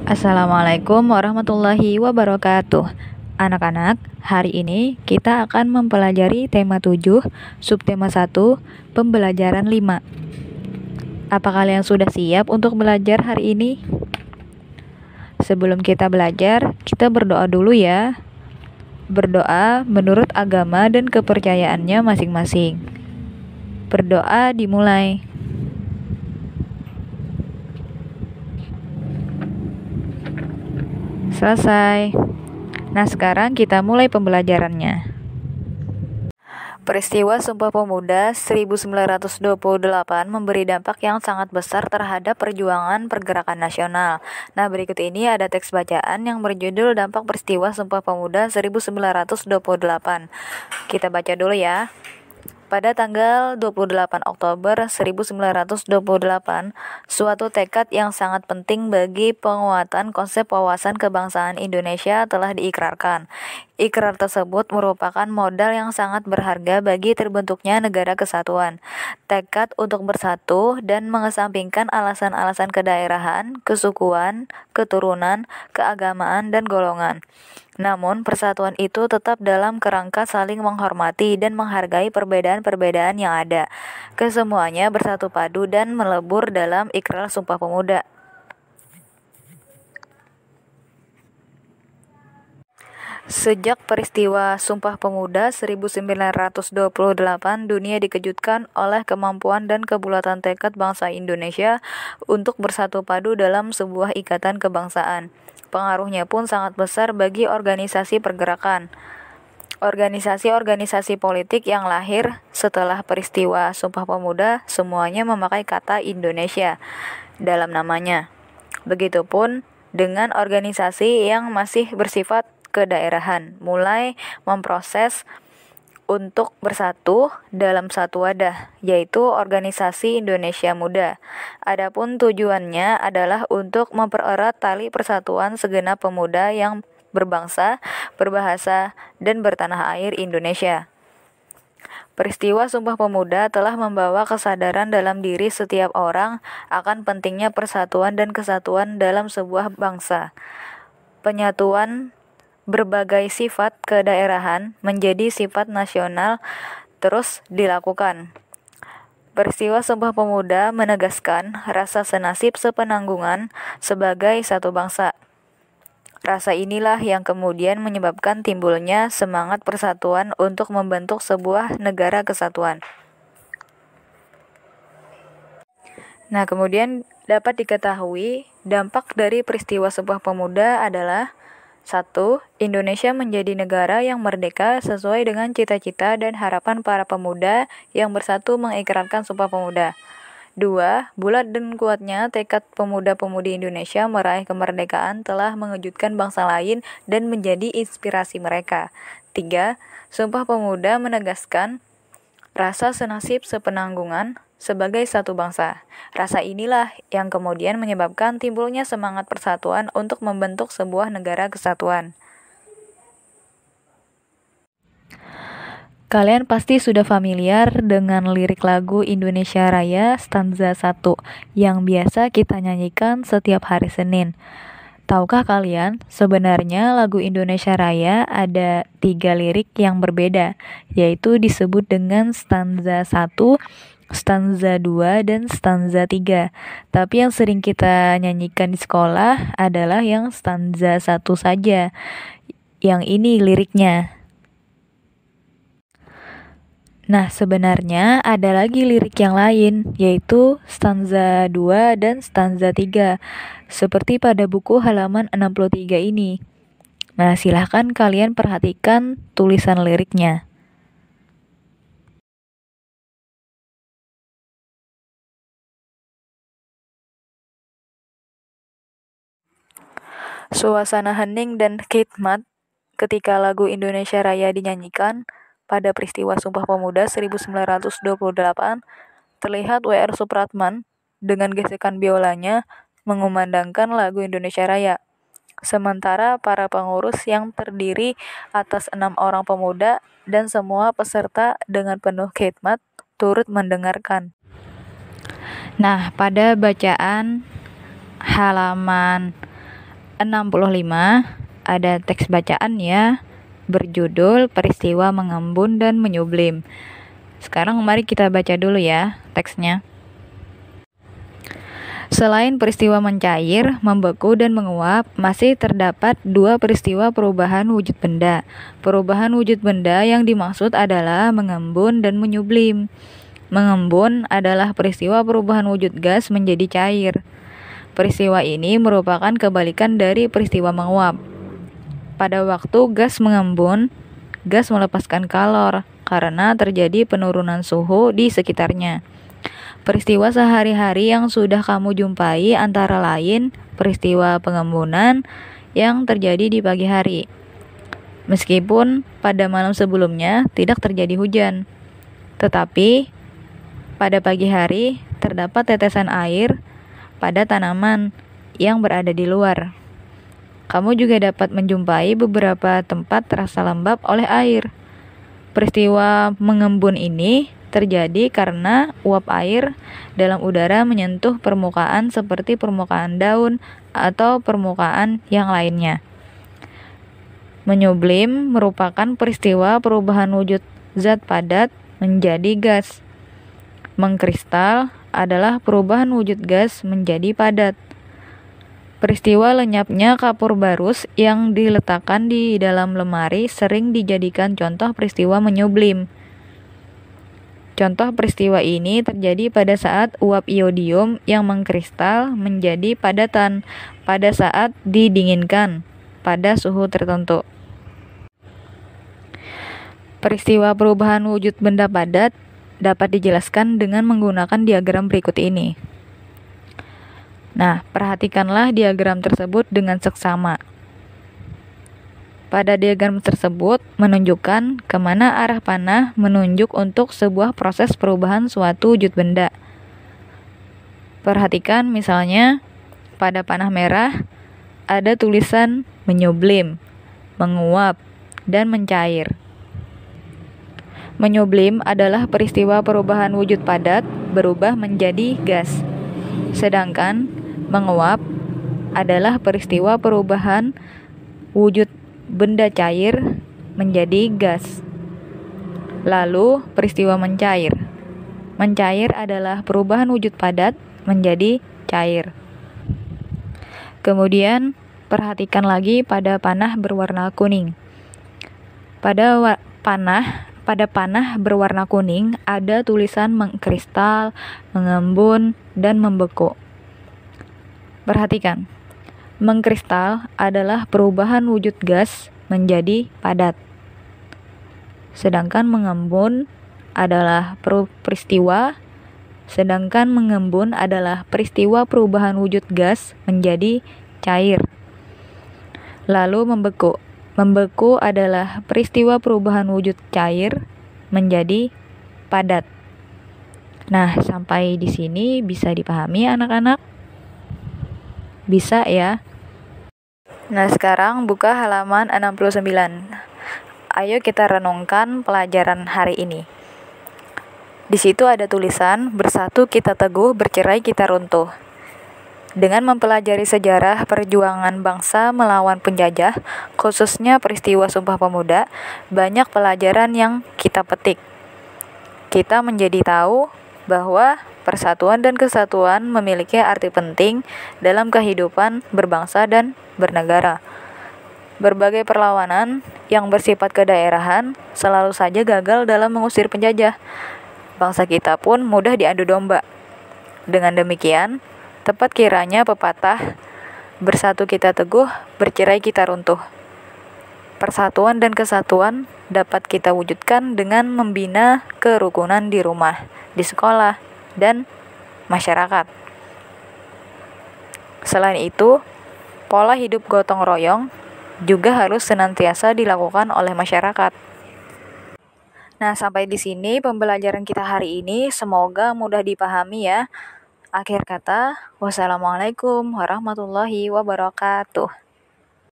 Assalamualaikum warahmatullahi wabarakatuh. Anak-anak, hari ini kita akan mempelajari tema 7, subtema 1, pembelajaran 5. Apa kalian sudah siap untuk belajar hari ini? Sebelum kita belajar, kita berdoa dulu ya. Berdoa menurut agama dan kepercayaannya masing-masing. Berdoa dimulai. Selesai. Nah, sekarang kita mulai pembelajarannya. Peristiwa Sumpah Pemuda 1928 memberi dampak yang sangat besar terhadap perjuangan pergerakan nasional. Nah, berikut ini ada teks bacaan yang berjudul Dampak Peristiwa Sumpah Pemuda 1928. Kita baca dulu ya. Pada tanggal 28 Oktober 1928, suatu tekad yang sangat penting bagi penguatan konsep wawasan kebangsaan Indonesia telah diikrarkan. Ikrar tersebut merupakan modal yang sangat berharga bagi terbentuknya negara kesatuan. Tekad untuk bersatu dan mengesampingkan alasan-alasan kedaerahan, kesukuan, keturunan, keagamaan, dan golongan. Namun, persatuan itu tetap dalam kerangka saling menghormati dan menghargai perbedaan-perbedaan yang ada. Kesemuanya bersatu padu dan melebur dalam ikrar Sumpah Pemuda. Sejak peristiwa Sumpah Pemuda 1928, dunia dikejutkan oleh kemampuan dan kebulatan tekad bangsa Indonesia untuk bersatu padu dalam sebuah ikatan kebangsaan. Pengaruhnya pun sangat besar bagi organisasi pergerakan. Organisasi-organisasi politik yang lahir setelah peristiwa Sumpah Pemuda semuanya memakai kata Indonesia dalam namanya. Begitupun dengan organisasi yang masih bersifat kedaerahan, mulai memproses untuk bersatu dalam satu wadah, yaitu Organisasi Indonesia Muda. Adapun tujuannya adalah untuk mempererat tali persatuan segenap pemuda yang berbangsa, berbahasa, dan bertanah air Indonesia. Peristiwa Sumpah Pemuda telah membawa kesadaran dalam diri setiap orang akan pentingnya persatuan dan kesatuan dalam sebuah bangsa. Penyatuan berbagai sifat kedaerahan menjadi sifat nasional terus dilakukan. Peristiwa Sumpah Pemuda menegaskan rasa senasib sepenanggungan sebagai satu bangsa. Rasa inilah yang kemudian menyebabkan timbulnya semangat persatuan untuk membentuk sebuah negara kesatuan. Nah, kemudian dapat diketahui dampak dari peristiwa Sumpah Pemuda adalah 1. Indonesia menjadi negara yang merdeka sesuai dengan cita-cita dan harapan para pemuda yang bersatu mengikrarkan Sumpah Pemuda. 2. Bulat dan kuatnya tekad pemuda-pemudi Indonesia meraih kemerdekaan telah mengejutkan bangsa lain dan menjadi inspirasi mereka. 3. Sumpah Pemuda menegaskan rasa senasib sepenanggungan sebagai satu bangsa. Rasa inilah yang kemudian menyebabkan timbulnya semangat persatuan untuk membentuk sebuah negara kesatuan. Kalian pasti sudah familiar dengan lirik lagu Indonesia Raya stanza 1 yang biasa kita nyanyikan setiap hari Senin. Tahukah kalian, sebenarnya lagu Indonesia Raya ada 3 lirik yang berbeda, yaitu disebut dengan stanza 1, stanza 2, dan stanza 3. Tapi yang sering kita nyanyikan di sekolah adalah yang stanza 1 saja. Yang ini liriknya. Nah, sebenarnya ada lagi lirik yang lain, yaitu stanza 2 dan stanza 3, seperti pada buku halaman 63 ini. Nah, silahkan kalian perhatikan tulisan liriknya. Suasana hening dan khidmat ketika lagu Indonesia Raya dinyanyikan pada peristiwa Sumpah Pemuda 1928, terlihat W.R. Supratman dengan gesekan biolanya mengumandangkan lagu Indonesia Raya. Sementara para pengurus yang terdiri atas 6 orang pemuda dan semua peserta dengan penuh khidmat turut mendengarkan. Nah, pada bacaan halaman 65 ada teks bacaan ya, berjudul Peristiwa Mengembun dan Menyublim. Sekarang mari kita baca dulu ya teksnya. Selain peristiwa mencair, membeku, dan menguap, masih terdapat dua peristiwa perubahan wujud benda. Perubahan wujud benda yang dimaksud adalah mengembun dan menyublim. Mengembun adalah peristiwa perubahan wujud gas menjadi cair. Peristiwa ini merupakan kebalikan dari peristiwa menguap. Pada waktu gas mengembun, gas melepaskan kalor karena terjadi penurunan suhu di sekitarnya. Peristiwa sehari-hari yang sudah kamu jumpai antara lain peristiwa pengembunan yang terjadi di pagi hari. Meskipun pada malam sebelumnya tidak terjadi hujan, tetapi pada pagi hari terdapat tetesan air pada tanaman yang berada di luar. Kamu juga dapat menjumpai beberapa tempat terasa lembab oleh air. Peristiwa mengembun ini terjadi karena uap air dalam udara menyentuh permukaan seperti permukaan daun atau permukaan yang lainnya. Menyublim merupakan peristiwa perubahan wujud zat padat menjadi gas. Mengkristal adalah perubahan wujud gas menjadi padat. Peristiwa lenyapnya kapur barus yang diletakkan di dalam lemari sering dijadikan contoh peristiwa menyublim. Contoh peristiwa ini terjadi pada saat uap iodium yang mengkristal menjadi padatan pada saat didinginkan pada suhu tertentu. Peristiwa perubahan wujud benda padat dapat dijelaskan dengan menggunakan diagram berikut ini. Nah, perhatikanlah diagram tersebut dengan seksama. Pada diagram tersebut menunjukkan kemana arah panah menunjuk untuk sebuah proses perubahan suatu wujud benda. Perhatikan misalnya pada panah merah ada tulisan menyublim, menguap, dan mencair. Menyublim adalah peristiwa perubahan wujud padat berubah menjadi gas. Sedangkan menguap adalah peristiwa perubahan wujud benda cair menjadi gas. Lalu peristiwa mencair. Mencair adalah perubahan wujud padat menjadi cair. Kemudian perhatikan lagi pada panah berwarna kuning. Pada panah berwarna kuning ada tulisan mengkristal, mengembun, dan membeku. Perhatikan. Mengkristal adalah perubahan wujud gas menjadi padat. Sedangkan mengembun adalah peristiwa perubahan wujud gas menjadi cair. Lalu membeku. Membeku adalah peristiwa perubahan wujud cair menjadi padat. Nah, sampai di sini bisa dipahami anak-anak? Bisa ya? Nah, sekarang buka halaman 69. Ayo kita renungkan pelajaran hari ini. Di situ ada tulisan, bersatu kita teguh, bercerai kita runtuh. Dengan mempelajari sejarah perjuangan bangsa melawan penjajah, khususnya peristiwa Sumpah Pemuda, banyak pelajaran yang kita petik. Kita menjadi tahu bahwa persatuan dan kesatuan memiliki arti penting dalam kehidupan berbangsa dan bernegara. Berbagai perlawanan yang bersifat kedaerahan selalu saja gagal dalam mengusir penjajah. Bangsa kita pun mudah diadu domba. Dengan demikian, tepat kiranya pepatah, bersatu kita teguh, bercerai kita runtuh. Persatuan dan kesatuan dapat kita wujudkan dengan membina kerukunan di rumah, di sekolah, dan masyarakat. Selain itu, pola hidup gotong royong juga harus senantiasa dilakukan oleh masyarakat. Nah, sampai di sini pembelajaran kita hari ini. Semoga mudah dipahami ya. Akhir kata, wassalamualaikum warahmatullahi wabarakatuh.